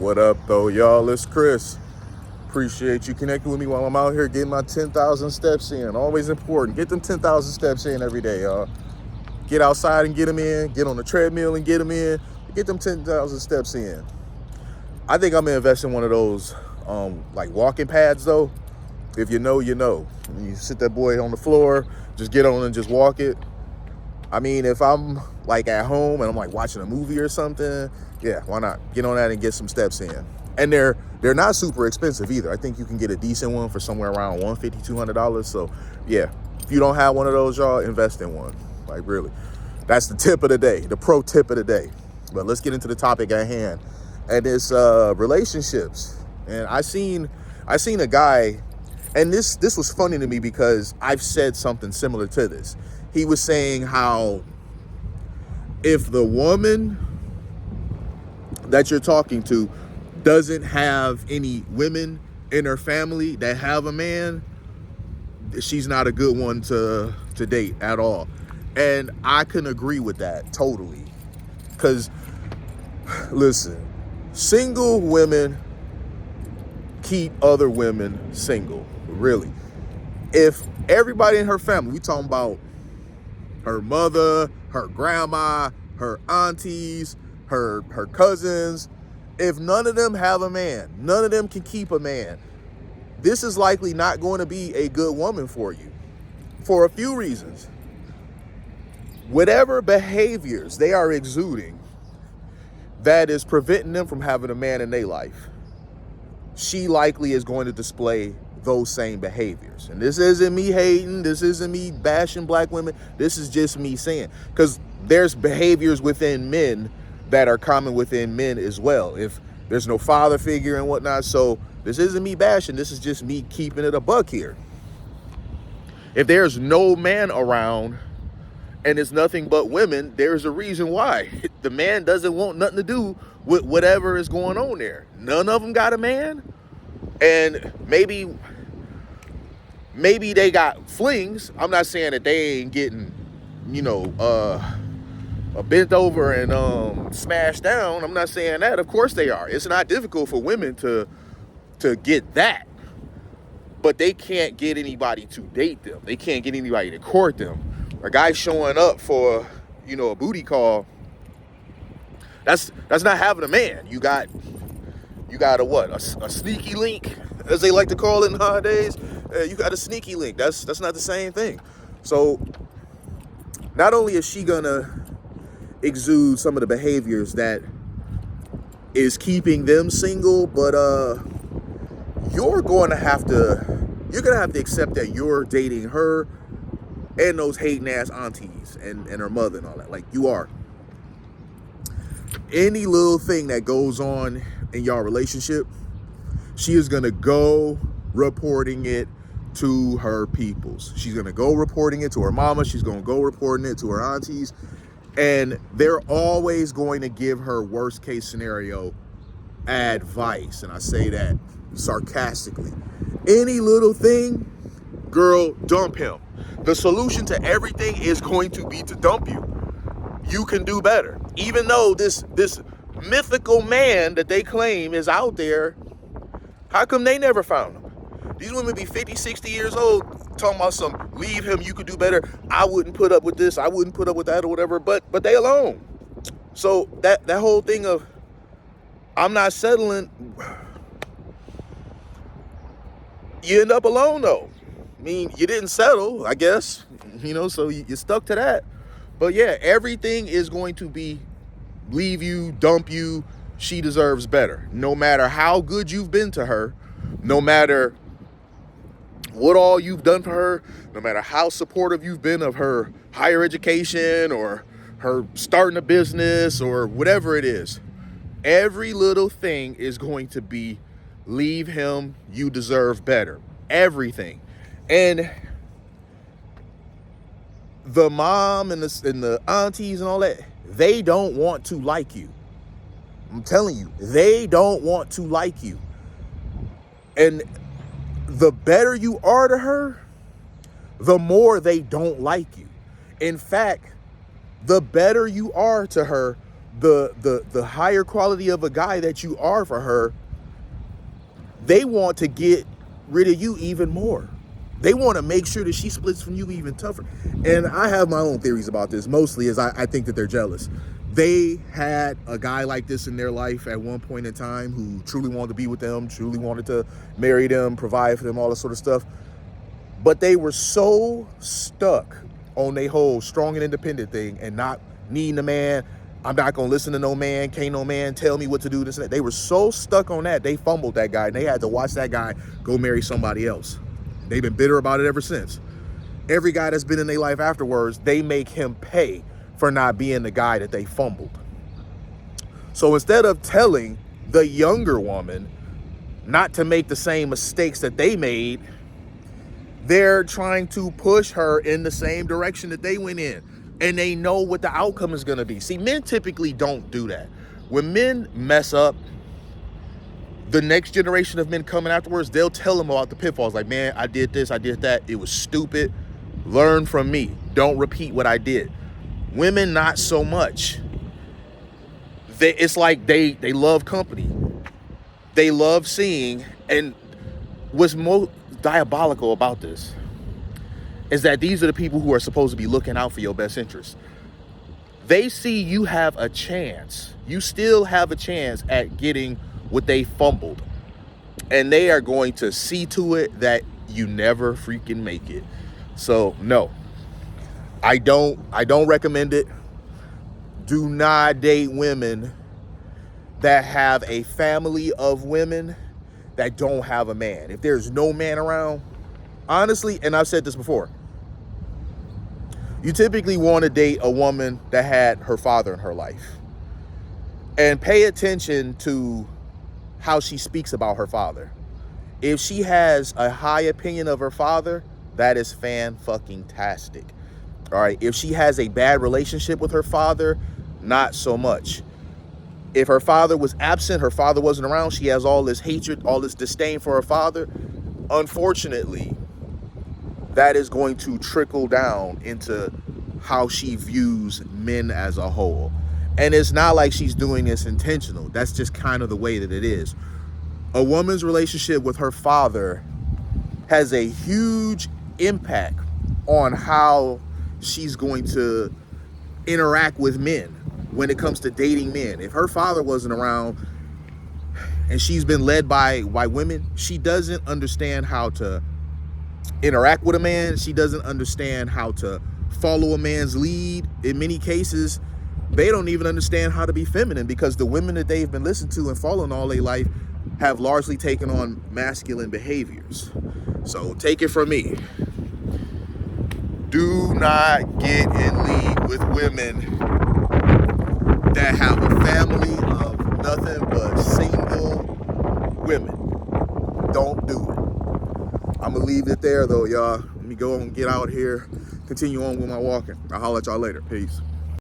What up, though, y'all? It's Chris. Appreciate you connecting with me while I'm out here getting my 10,000 steps in. Always important. Get them 10,000 steps in every day, y'all. Get outside and get them in. Get on the treadmill and get them in. Get them 10,000 steps in. I think I'm going to invest in one of those like walking pads, though. If you know, you know. You sit that boy on the floor, just get on and just walk it. I mean, if I'm like at home and I'm like watching a movie or something, yeah, why not? Get on that and get some steps in. And they're not super expensive either. I think you can get a decent one for somewhere around $150, $200. So yeah, if you don't have one of those, y'all, invest in one. Like really, that's the tip of the day, the pro tip of the day. But let's get into the topic at hand, and it's relationships. And I seen a guy, and this was funny to me because I've said something similar to this. He was saying how if the woman that you're talking to doesn't have any women in her family that have a man, she's not a good one to date at all. And I can agree with that totally. Because, listen, single women keep other women single, really. If everybody in her family, we talking about her mother, her grandma, her aunties, her cousins, if none of them have a man, none of them can keep a man, this is likely not going to be a good woman for you for a few reasons. Whatever behaviors they are exuding that is preventing them from having a man in their life, she likely is going to display those same behaviors. And this isn't me hating, this isn't me bashing black women, this is just me saying, because there's behaviors within men that are common within men as well. If there's no father figure and whatnot, so this isn't me bashing, this is just me keeping it a buck here. If there's no man around and it's nothing but women, there's a reason why. The man doesn't want nothing to do with whatever is going on there. None of them got a man. And maybe they got flings. I'm not saying that they ain't getting, bent over and smashed down. I'm not saying that. Of course they are. It's not difficult for women to get that. But they can't get anybody to date them. They can't get anybody to court them. A guy showing up for, a booty call, that's not having a man. You got a what? A sneaky link, as they like to call it nowadays. You got a sneaky link. That's not the same thing. So not only is she gonna exude some of the behaviors that is keeping them single, but you're gonna have to accept that you're dating her and those hating ass aunties and her mother and all that. Like, you are. Any little thing that goes on in y'all relationship, she is gonna go reporting it to her peoples. She's gonna go reporting it to her mama. She's gonna go reporting it to her aunties. And they're always going to give her worst case scenario advice. And I say that sarcastically. Any little thing, girl, dump him. The solution to everything is going to be to dump you. You can do better. Even though this mythical man that they claim is out there, how come they never found him? These women be 50, 60 years old talking about some, leave him, you could do better. I wouldn't put up with this, I wouldn't put up with that or whatever, but they alone. So that whole thing of, I'm not settling, you end up alone though. I mean, you didn't settle, I guess, so you stuck to that. But yeah, everything is going to be leave you, dump you. She deserves better. No matter how good you've been to her, no matter what all you've done for her, no matter how supportive you've been of her higher education or her starting a business or whatever it is, every little thing is going to be leave him, you deserve better. Everything. And the mom and the aunties and all that, they don't want to like you. I'm telling you, they don't want to like you. And the better you are to her, the more they don't like you. In fact, the better you are to her, the higher quality of a guy that you are for her, they want to get rid of you even more. They want to make sure that she splits from you even tougher. And I have my own theories about this, mostly is I think that they're jealous. They had a guy like this in their life at one point in time who truly wanted to be with them, truly wanted to marry them, provide for them, all that sort of stuff. But they were so stuck on their whole strong and independent thing and not needing a man. I'm not going to listen to no man. Can't no man tell me what to do. This and that. They were so stuck on that. They fumbled that guy, and they had to watch that guy go marry somebody else. They've been bitter about it ever since. Every guy that's been in their life afterwards, they make him pay for not being the guy that they fumbled. So instead of telling the younger woman not to make the same mistakes that they made, they're trying to push her in the same direction that they went in. And they know what the outcome is going to be. See, men typically don't do that. When men mess up, the next generation of men coming afterwards, they'll tell them about the pitfalls. Like, man, I did this, I did that. It was stupid. Learn from me. Don't repeat what I did. Women, not so much. It's like they love company. They love seeing. And what's most diabolical about this is that these are the people who are supposed to be looking out for your best interest. They see you have a chance. You still have a chance at getting what they fumbled. And they are going to see to it that you never freaking make it. So no, I don't recommend it. Do not date women that have a family of women that don't have a man. If there's no man around, honestly, and I've said this before, you typically want to date a woman that had her father in her life. And pay attention to how she speaks about her father. If she has a high opinion of her father, that is fan-fucking-tastic. All right. If she has a bad relationship with her father, not so much. If her father was absent, her father wasn't around, she has all this hatred, all this disdain for her father, unfortunately, that is going to trickle down into how she views men as a whole. And it's not like she's doing this intentional. That's just kind of the way that it is. A woman's relationship with her father has a huge impact on how she's going to interact with men when it comes to dating men. If her father wasn't around and she's been led by women, she doesn't understand how to interact with a man. She doesn't understand how to follow a man's lead. In many cases, they don't even understand how to be feminine because the women that they've been listening to and following all their life have largely taken on masculine behaviors. So take it from me. Do not get in league with women that have a family of nothing but single women. Don't do it. I'm going to leave it there, though, y'all. Let me go and get out here, continue on with my walking. I'll holler at y'all later. Peace.